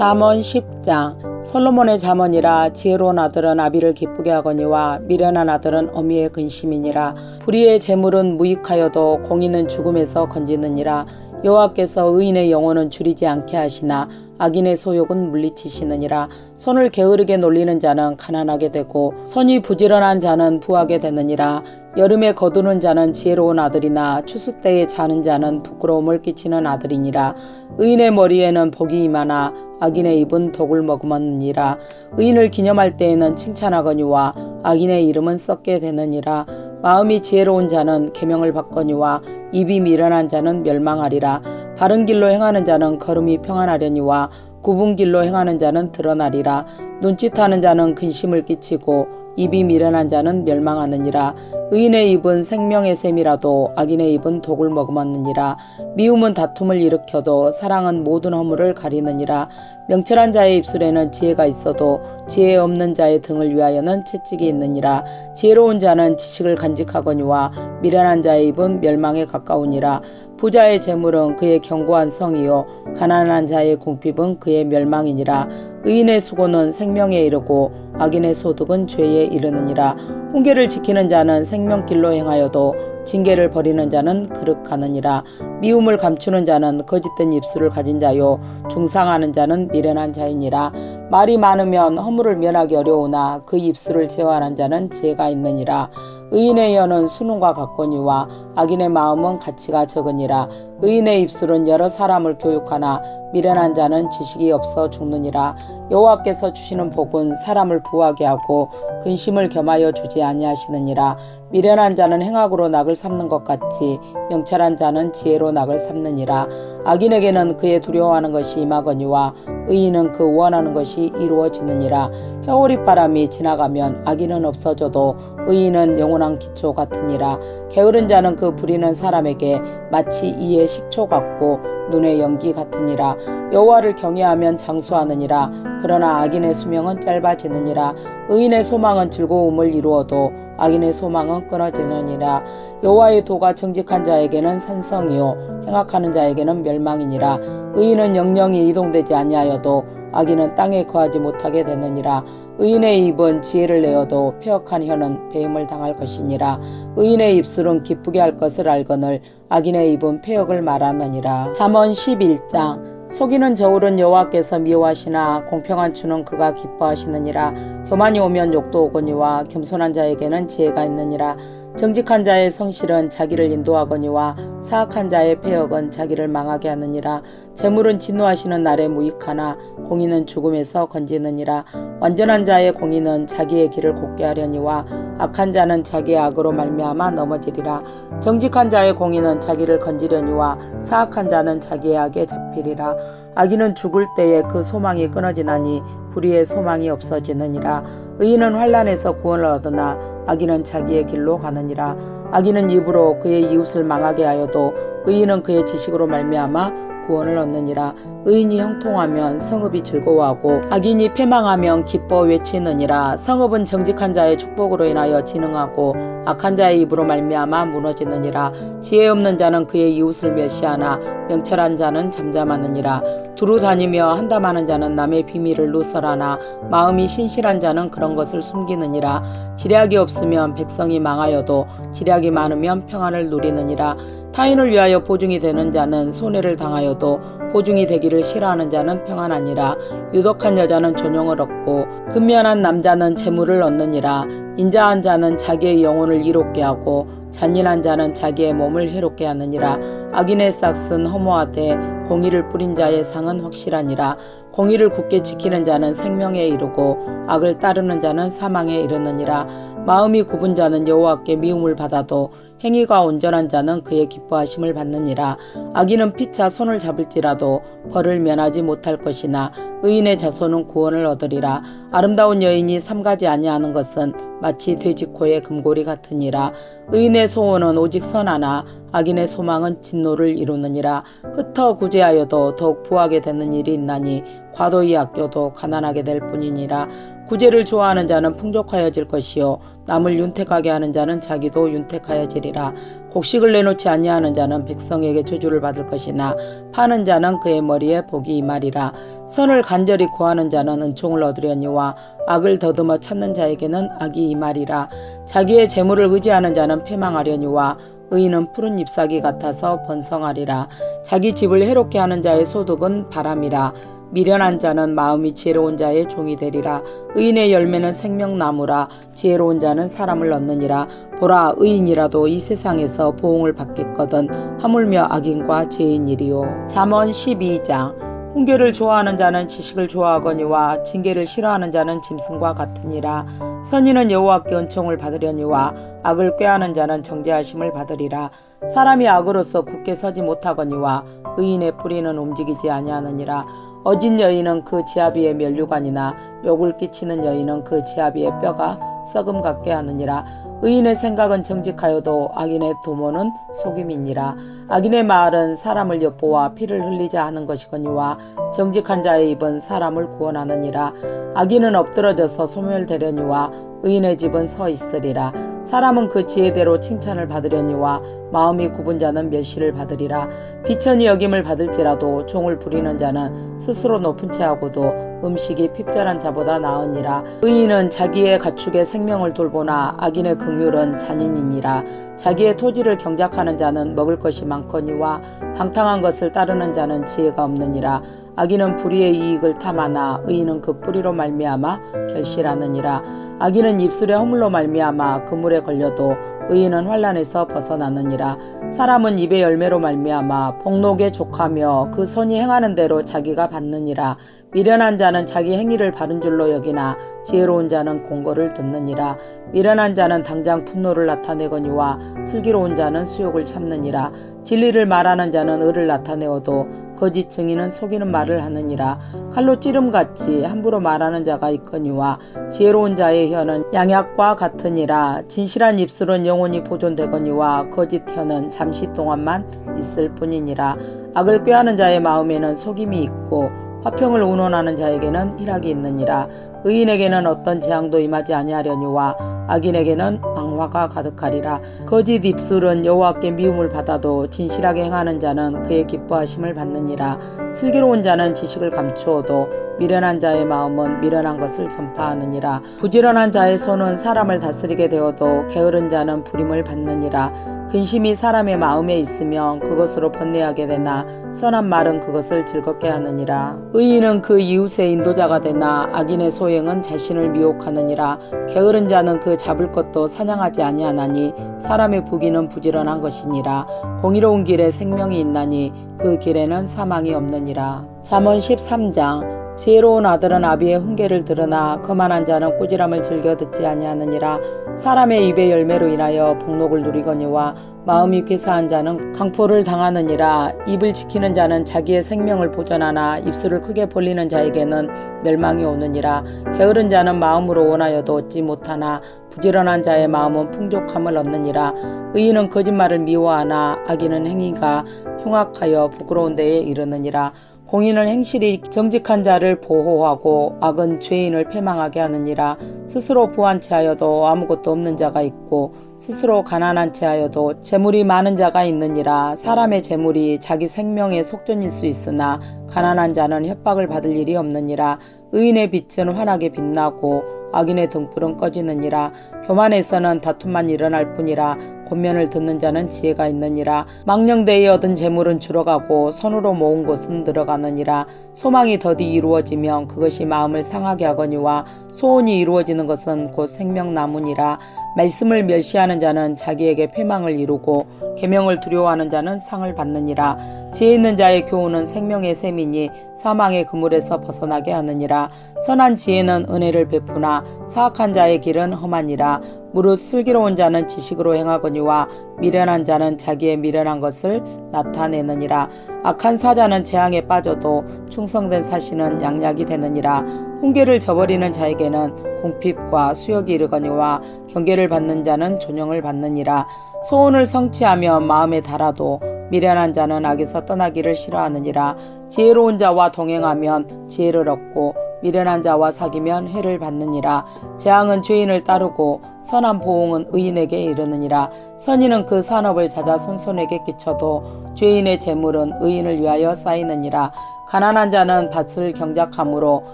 잠언 10장. 솔로몬의 잠언이라. 지혜로운 아들은 아비를 기쁘게 하거니와 미련한 아들은 어미의 근심이니라. 불의의 재물은 무익하여도 공의는 죽음에서 건지느니라. 여호와께서 의인의 영혼은 줄이지 않게 하시나 악인의 소욕은 물리치시느니라. 손을 게으르게 놀리는 자는 가난하게 되고 손이 부지런한 자는 부하게 되느니라. 여름에 거두는 자는 지혜로운 아들이나 추수 때에 자는 자는 부끄러움을 끼치는 아들이니라. 의인의 머리에는 복이 임하나 악인의 입은 독을 머금었느니라. 의인을 기념할 때에는 칭찬하거니와 악인의 이름은 썩게 되느니라. 마음이 지혜로운 자는 계명을 받거니와 입이 미련한 자는 멸망하리라. 바른 길로 행하는 자는 걸음이 평안하려니와 굽은 길로 행하는 자는 드러나리라. 눈짓하는 자는 근심을 끼치고 입이 미련한 자는 멸망하느니라. 의인의 입은 생명의 샘이라도 악인의 입은 독을 머금었느니라. 미움은 다툼을 일으켜도 사랑은 모든 허물을 가리느니라. 명철한 자의 입술에는 지혜가 있어도 지혜 없는 자의 등을 위하여는 채찍이 있느니라. 지혜로운 자는 지식을 간직하거니와 미련한 자의 입은 멸망에 가까우니라. 부자의 재물은 그의 견고한 성이요 가난한 자의 궁핍은 그의 멸망이니라. 의인의 수고는 생명에 이르고 악인의 소득은 죄에 이르느니라. 훈계를 지키는 자는 생명길로 행하여도 징계를 버리는 자는 그릇가느니라. 미움을 감추는 자는 거짓된 입술을 가진 자요 중상하는 자는 미련한 자이니라. 말이 많으면 허물을 면하기 어려우나 그 입술을 제어하는 자는 지혜가 있느니라. 의인의 혀는 수능과 같거니와 악인의 마음은 가치가 적으니라. 의인의 입술은 여러 사람을 교육하나 미련한 자는 지식이 없어 죽느니라. 여호와께서 주시는 복은 사람을 부하게 하고 근심을 겸하여 주지 아니하시느니라. 미련한 자는 행악으로 낙을 삼는 것 같이 명철한 자는 지혜로 낙을 삼느니라. 악인에게는 그의 두려워하는 것이 임하거니와 의인은 그 원하는 것이 이루어지느니라. 혀오리바람이 지나가면 악인은 없어져도 의인은 영원한 기초 같으니라. 게으른 자는 그 부리는 사람에게 마치 이의 식초 같고 눈의 연기 같으니라. 여호와를 경외하면 장수하느니라. 그러나 악인의 수명은 짧아지느니라. 의인의 소망은 즐거움을 이루어도 악인의 소망은 끊어지느니라. 여호와의 도가 정직한 자에게는 산성이요 행악하는 자에게는 멸망이니라. 의인은 영영이 이동되지 아니하여도 악인은 땅에 거하지 못하게 되느니라. 의인의 입은 지혜를 내어도 패역한 혀는 배임을 당할 것이니라. 의인의 입술은 기쁘게 할 것을 알거늘 악인의 입은 패역을 말하느니라. 잠언 11장. 속이는 저울은 여호와께서 미워하시나 공평한 추는 그가 기뻐하시느니라. 교만이 오면 욕도 오거니와 겸손한 자에게는 지혜가 있느니라. 정직한 자의 성실은 자기를 인도하거니와 사악한 자의 패역은 자기를 망하게 하느니라. 재물은 진노하시는 날에 무익하나 공의는 죽음에서 건지느니라. 완전한 자의 공의는 자기의 길을 곱게 하려니와 악한 자는 자기의 악으로 말미암아 넘어지리라. 정직한 자의 공의는 자기를 건지려니와 사악한 자는 자기의 악에 잡히리라. 악인은 죽을 때에 그 소망이 끊어지나니 불의의 소망이 없어지느니라. 의인은 환난에서 구원을 얻으나 악인은 자기의 길로 가느니라. 악인은 입으로 그의 이웃을 망하게 하여도 의인은 그의 지식으로 말미암아 구원을 얻느니라. 의인이 형통하면 성읍이 즐거워하고 악인이 패망하면 기뻐 외치느니라. 성읍은 정직한 자의 축복으로 인하여 진흥하고 악한 자의 입으로 말미암아 무너지느니라. 지혜 없는 자는 그의 이웃을 멸시하나 명철한 자는 잠잠하느니라. 두루 다니며 한담하는 자는 남의 비밀을 누설하나 마음이 신실한 자는 그런 것을 숨기느니라. 지략이 없으면 백성이 망하여도 지략이 많으면 평안을 누리느니라. 타인을 위하여 보증이 되는 자는 손해를 당하여도 보증이 되기를 싫어하는 자는 평안하니라. 유독한 여자는 존용을 얻고 근면한 남자는 재물을 얻느니라. 인자한 자는 자기의 영혼을 이롭게 하고 잔인한 자는 자기의 몸을 해롭게 하느니라. 악인의 싹은 허무하되 공의를 뿌린 자의 상은 확실하니라. 공의를 굳게 지키는 자는 생명에 이르고 악을 따르는 자는 사망에 이르느니라. 마음이 굽은 자는 여호와께 미움을 받아도 행위가 온전한 자는 그의 기뻐하심을 받느니라. 악인은 피차 손을 잡을지라도 벌을 면하지 못할 것이나 의인의 자손은 구원을 얻으리라. 아름다운 여인이 삼가지 아니하는 것은 마치 돼지코의 금고리 같으니라. 의인의 소원은 오직 선하나 악인의 소망은 진노를 이루느니라. 흩어 구제하여도 더욱 부하게 되는 일이 있나니 과도히 아껴도 가난하게 될 뿐이니라. 구제를 좋아하는 자는 풍족하여질 것이요 남을 윤택하게 하는 자는 자기도 윤택하여지리라. 곡식을 내놓지 아니하는 자는 백성에게 저주를 받을 것이나 파는 자는 그의 머리에 복이 임하리라. 선을 간절히 구하는 자는 은총을 얻으려니와 악을 더듬어 찾는 자에게는 악이 임하리라. 자기의 재물을 의지하는 자는 패망하려니와 의인은 푸른 잎사귀 같아서 번성하리라. 자기 집을 해롭게 하는 자의 소득은 바람이라. 미련한 자는 마음이 지혜로운 자의 종이 되리라. 의인의 열매는 생명나무라. 지혜로운 자는 사람을 얻느니라. 보라, 의인이라도 이 세상에서 보응을 받겠거든 하물며 악인과 죄인이리요. 잠언 12장. 훈계를 좋아하는 자는 지식을 좋아하거니와 징계를 싫어하는 자는 짐승과 같으니라. 선인은 여호와께 은총을 받으려니와 악을 꾀하는 자는 정죄하심을 받으리라. 사람이 악으로서 굳게 서지 못하거니와 의인의 뿌리는 움직이지 아니하느니라. 어진 여인은 그 지아비의 면류관이나 욕을 끼치는 여인은 그 지아비의 뼈가 썩음 같게 하느니라. 의인의 생각은 정직하여도 악인의 도모는 속임이니라. 악인의 말은 사람을 엿보아 피를 흘리자 하는 것이거니와 정직한 자의 입은 사람을 구원하느니라. 악인은 엎드러져서 소멸되려니와 의인의 집은 서 있으리라. 사람은 그 지혜대로 칭찬을 받으려니와 마음이 굽은 자는 멸시를 받으리라. 비천히 여김을 받을지라도 종을 부리는 자는 스스로 높은 채 하고도 음식이 핍절한 자보다 나으니라. 의인은 자기의 가축의 생명을 돌보나 악인의 긍휼은 잔인이니라. 자기의 토지를 경작하는 자는 먹을 것이 많거니와 방탕한 것을 따르는 자는 지혜가 없느니라. 악인은 불의의 이익을 탐하나 의인은 그 뿌리로 말미암아 결실하느니라. 악인은 입술의 허물로 말미암아 그물에 걸려도 의인은 환난에서 벗어나느니라. 사람은 입의 열매로 말미암아 복록에 족하며 그 손이 행하는 대로 자기가 받느니라. 미련한 자는 자기 행위를 바른 줄로 여기나 지혜로운 자는 공고를 듣느니라. 미련한 자는 당장 분노를 나타내거니와 슬기로운 자는 수욕을 참느니라. 진리를 말하는 자는 의를 나타내어도 거짓 증인은 속이는 말을 하느니라. 칼로 찌름같이 함부로 말하는 자가 있거니와 지혜로운 자의 혀는 양약과 같으니라. 진실한 입술은 영원히 보존되거니와 거짓 혀는 잠시 동안만 있을 뿐이니라. 악을 꾀하는 자의 마음에는 속임이 있고 화평을 운운하는 자에게는 희락이 있느니라. 의인에게는 어떤 재앙도 임하지 아니하려니와 악인에게는 앙화가 가득하리라. 거짓 입술은 여호와께 미움을 받아도 진실하게 행하는 자는 그의 기뻐하심을 받느니라. 슬기로운 자는 지식을 감추어도 미련한 자의 마음은 미련한 것을 전파하느니라. 부지런한 자의 손은 사람을 다스리게 되어도 게으른 자는 부림을 받느니라. 근심이 사람의 마음에 있으면 그것으로 번뇌하게 되나 선한 말은 그것을 즐겁게 하느니라. 의인은 그 이웃의 인도자가 되나 악인의 소행은 자신을 미혹하느니라. 게으른 자는 그 잡을 것도 사냥하지 아니하나니 사람의 부귀는 부지런한 것이니라. 공의로운 길에 생명이 있나니 그 길에는 사망이 없느니라. 잠언 13장. 지혜로운 아들은 아비의 훈계를 들으나 거만한 자는 꾸지람을 즐겨 듣지 아니하느니라. 사람의 입의 열매로 인하여 복록을 누리거니와 마음이 괴사한 자는 강포를 당하느니라. 입을 지키는 자는 자기의 생명을 보전하나 입술을 크게 벌리는 자에게는 멸망이 오느니라. 게으른 자는 마음으로 원하여도 얻지 못하나 부지런한 자의 마음은 풍족함을 얻느니라. 의인은 거짓말을 미워하나 악인은 행위가 흉악하여 부끄러운 데에 이르느니라. 공인은 행실이 정직한 자를 보호하고 악은 죄인을 패망하게 하느니라. 스스로 부한 채하여도 아무것도 없는 자가 있고 스스로 가난한 채하여도 재물이 많은 자가 있느니라. 사람의 재물이 자기 생명의 속전일 수 있으나 가난한 자는 협박을 받을 일이 없느니라. 의인의 빛은 환하게 빛나고 악인의 등불은 꺼지느니라. 교만에서는 다툼만 일어날 뿐이라. 권면을 듣는 자는 지혜가 있느니라. 망령되이 얻은 재물은 줄어가고 손으로 모은 것은 늘어가느니라. 소망이 더디 이루어지면 그것이 마음을 상하게 하거니와 소원이 이루어지는 것은 곧 생명나무니라. 말씀을 멸시하는 자는 자기에게 패망을 이루고 계명을 두려워하는 자는 상을 받느니라. 지혜 있는 자의 교훈은 생명의 샘이니 사망의 그물에서 벗어나게 하느니라. 선한 지혜는 은혜를 베푸나 사악한 자의 길은 험하니라. 무릇 슬기로운 자는 지식으로 행하거니와 미련한 자는 자기의 미련한 것을 나타내느니라. 악한 사자는 재앙에 빠져도 충성된 사신은 양약이 되느니라. 훈계를 저버리는 자에게는 궁핍과 수역이 이르거니와 경계를 받는 자는 존영을 받느니라. 소원을 성취하며 마음에 달아도 미련한 자는 악에서 떠나기를 싫어하느니라. 지혜로운 자와 동행하면 지혜를 얻고 미련한 자와 사귀면 해를 받느니라. 재앙은 죄인을 따르고 선한 보응은 의인에게 이르느니라. 선인은 그 산업을 찾아 손손에게 끼쳐도 죄인의 재물은 의인을 위하여 쌓이느니라. 가난한 자는 밭을 경작함으로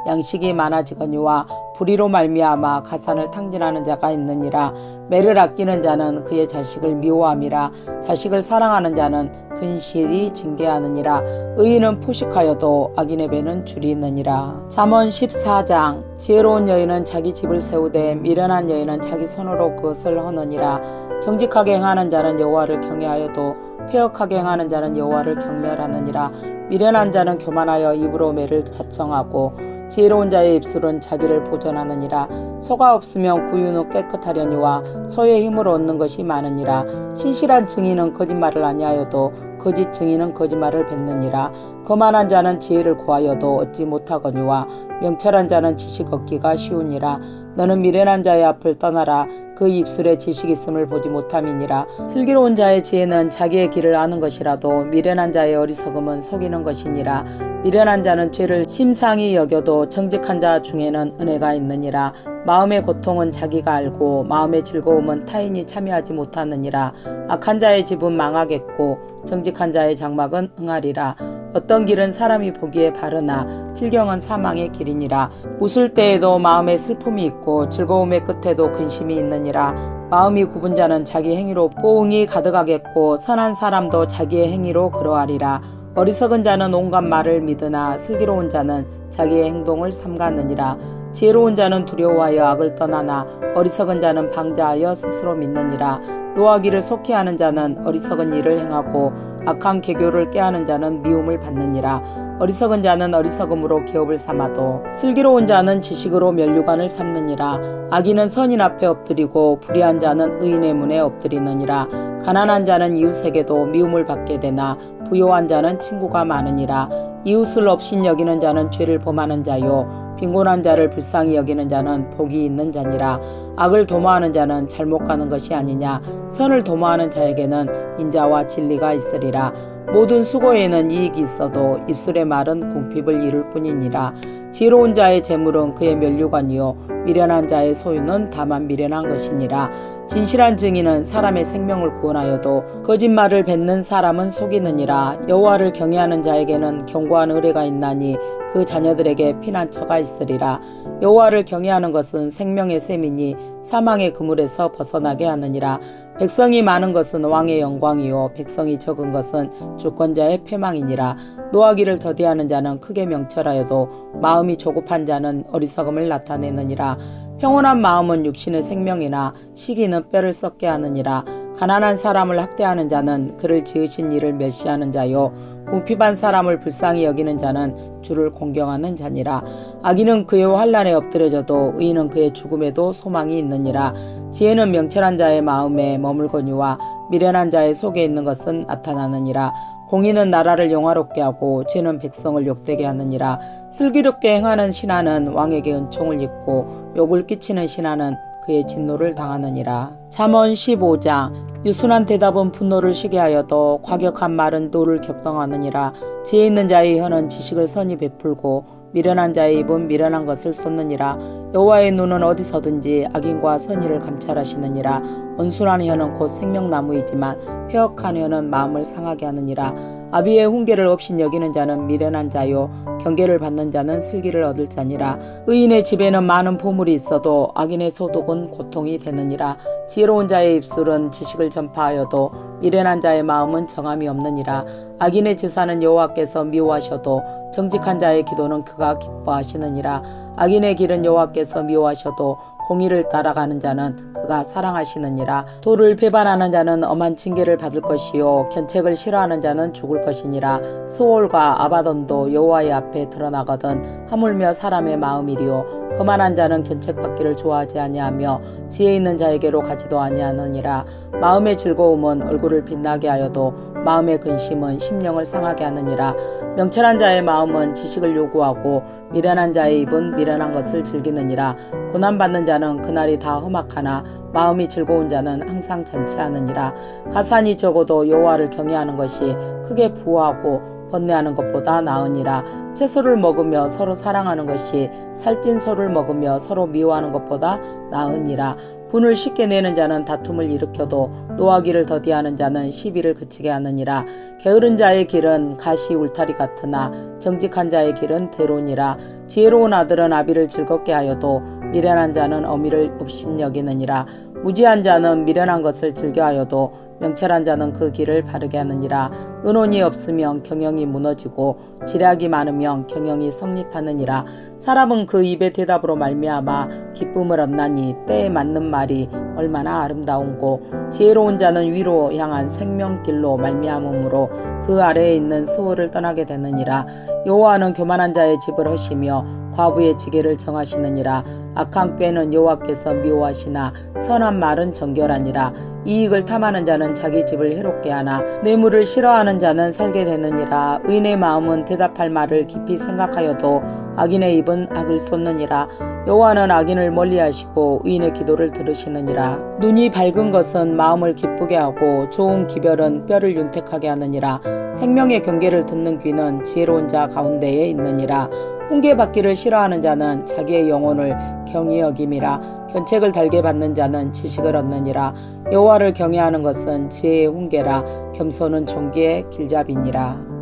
양식이 많아지거니와 불의로 말미암아 가산을 탕진하는 자가 있느니라. 매를 아끼는 자는 그의 자식을 미워함이라. 자식을 사랑하는 자는 근실이 징계하느니라. 의인은 포식하여도 악인의 배는 줄이 있느니라. 잠언 14장. 지혜로운 여인은 자기 집을 세우되 미련한 여인은 자기 손으로 그것을 허느니라. 정직하게 행하는 자는 여호와를 경외하여도 패역하게 행하는 자는 여호와를 경멸하느니라. 미련한 자는 교만하여 입으로 매를 자청하고 지혜로운 자의 입술은 자기를 보전하느니라. 소가 없으면 구유는 깨끗하려니와 소의 힘으로 얻는 것이 많으니라. 신실한 증인은 거짓말을 아니하여도 거짓 증인은 거짓말을 뱉느니라. 거만한 자는 지혜를 구하여도 얻지 못하거니와 명철한 자는 지식 얻기가 쉬우니라. 너는 미련한 자의 앞을 떠나라. 그 입술에 지식 있음을 보지 못함이니라. 슬기로운 자의 지혜는 자기의 길을 아는 것이라도 미련한 자의 어리석음은 속이는 것이니라. 미련한 자는 죄를 심상히 여겨도 정직한 자 중에는 은혜가 있느니라. 마음의 고통은 자기가 알고 마음의 즐거움은 타인이 참여하지 못하느니라. 악한 자의 집은 망하겠고 정직한 자의 장막은 응하리라. 어떤 길은 사람이 보기에 바르나 필경은 사망의 길이니라. 웃을 때에도 마음에 슬픔이 있고 즐거움의 끝에도 근심이 있느니라. 마음이 굽은 자는 자기 행위로 보응이 가득하겠고 선한 사람도 자기의 행위로 그러하리라. 어리석은 자는 온갖 말을 믿으나 슬기로운 자는 자기의 행동을 삼가느니라. 지혜로운 자는 두려워하여 악을 떠나나 어리석은 자는 방자하여 스스로 믿느니라. 노하기를 속히 하는 자는 어리석은 일을 행하고 악한 계교를 꾀하는 자는 미움을 받느니라. 어리석은 자는 어리석음으로 기업을 삼아도 슬기로운 자는 지식으로 면류관을 삼느니라. 악인은 선인 앞에 엎드리고 불의한 자는 의인의 문에 엎드리느니라. 가난한 자는 이웃에게도 미움을 받게 되나 부요한 자는 친구가 많으니라. 이웃을 업신 여기는 자는 죄를 범하는 자요 빈곤한 자를 불쌍히 여기는 자는 복이 있는 자니라. 악을 도모하는 자는 잘못 가는 것이 아니냐. 선을 도모하는 자에게는 인자와 진리가 있으리라. 모든 수고에는 이익이 있어도 입술의 말은 궁핍을 이룰 뿐이니라. 지혜로운 자의 재물은 그의 면류관이요 미련한 자의 소유는 다만 미련한 것이니라. 진실한 증인은 사람의 생명을 구원하여도 거짓말을 뱉는 사람은 속이느니라. 여호와를 경외하는 자에게는 견고한 의뢰가 있나니 그 자녀들에게 피난처가 있으리라. 여호와를 경외하는 것은 생명의 셈이니 사망의 그물에서 벗어나게 하느니라. 백성이 많은 것은 왕의 영광이요 백성이 적은 것은 주권자의 패망이니라. 노하기를 더디하는 자는 크게 명철하여도 마음이 조급한 자는 어리석음을 나타내느니라. 평온한 마음은 육신의 생명이나 시기는 뼈를 썩게 하느니라. 가난한 사람을 학대하는 자는 그를 지으신 이를 멸시하는 자요 궁핍한 사람을 불쌍히 여기는 자는 주를 공경하는 자니라. 악인은 그의 환난에 엎드려져도 의인은 그의 죽음에도 소망이 있느니라. 지혜는 명철한 자의 마음에 머물거니와 미련한 자의 속에 있는 것은 나타나느니라. 공의는 나라를 영화롭게 하고 죄는 백성을 욕되게 하느니라. 슬기롭게 행하는 신하는 왕에게 은총을 입고 욕을 끼치는 신하는 그의 진노를 당하느니라. 잠언 15장. 유순한 대답은 분노를 쉬게 하여도 과격한 말은 노를 격동하느니라. 지혜 있는 자의 혀는 지식을 선히 베풀고 미련한 자의 입은 미련한 것을 쏟느니라. 여호와의 눈은 어디서든지 악인과 선의를 감찰하시느니라. 온순한 혀는 곧 생명나무이지만 폐역한 혀는 마음을 상하게 하느니라. 아비의 훈계를 없인 여기는 자는 미련한 자요 경계를 받는 자는 슬기를 얻을 자니라. 의인의 집에는 많은 보물이 있어도 악인의 소득은 고통이 되느니라. 지혜로운 자의 입술은 지식을 전파하여도 미련한 자의 마음은 정함이 없느니라. 악인의 제사는 여호와께서 미워하셔도 정직한 자의 기도는 그가 기뻐하시느니라. 악인의 길은 여호와께서 미워하셔도 공의를 따라가는 자는 그가 사랑하시느니라. 도를 배반하는 자는 엄한 징계를 받을 것이요 견책을 싫어하는 자는 죽을 것이니라. 스올과 아바돈도 여호와의 앞에 드러나거든 하물며 사람의 마음이리요 거만한 자는 견책받기를 좋아하지 아니하며 지혜 있는 자에게로 가지도 아니하느니라. 마음의 즐거움은 얼굴을 빛나게 하여도 마음의 근심은 심령을 상하게 하느니라. 명철한 자의 마음은 지식을 요구하고 미련한 자의 입은 미련한 것을 즐기느니라. 고난받는 자는 그날이 다 험악하나 마음이 즐거운 자는 항상 잔치하느니라. 가산이 적어도 여호와를 경외하는 것이 크게 부하고 번뇌하는 것보다 나으니라. 채소를 먹으며 서로 사랑하는 것이 살찐 소를 먹으며 서로 미워하는 것보다 나으니라. 분을 쉽게 내는 자는 다툼을 일으켜도 노하기를 더디하는 자는 시비를 그치게 하느니라. 게으른 자의 길은 가시 울타리 같으나 정직한 자의 길은 대로니라. 지혜로운 아들은 아비를 즐겁게 하여도 미련한 자는 어미를 업신여기느니라. 무지한 자는 미련한 것을 즐겨하여도 명철한 자는 그 길을 바르게 하느니라. 의논이 없으면 경영이 무너지고 지략이 많으면 경영이 성립하느니라. 사람은 그 입의 대답으로 말미암아 기쁨을 얻나니 때에 맞는 말이 얼마나 아름다운고 지혜로운 자는 위로 향한 생명길로 말미암음으로 그 아래에 있는 수호를 떠나게 되느니라. 여호와는 교만한 자의 집을 허시며 과부의 지게를 정하시느니라. 악한 꾀는 여호와께서 미워하시나 선한 말은 정결하니라. 이익을 탐하는 자는 자기 집을 해롭게 하나 뇌물을 싫어하는 자는 살게 되느니라. 의인의 마음은 대답할 말을 깊이 생각하여도 악인의 입은 악을 쏟느니라. 여호와는 악인을 멀리하시고 의인의 기도를 들으시느니라. 눈이 밝은 것은 마음을 기쁘게 하고 좋은 기별은 뼈를 윤택하게 하느니라. 생명의 경계를 듣는 귀는 지혜로운 자 가운데에 있느니라. 훈계받기를 싫어하는 자는 자기의 영혼을 경히 여김이라. 견책을 달게 받는 자는 지식을 얻느니라. 여호와를 경외하는 것은 지혜의 훈계라. 겸손은 존귀의 길잡이니라.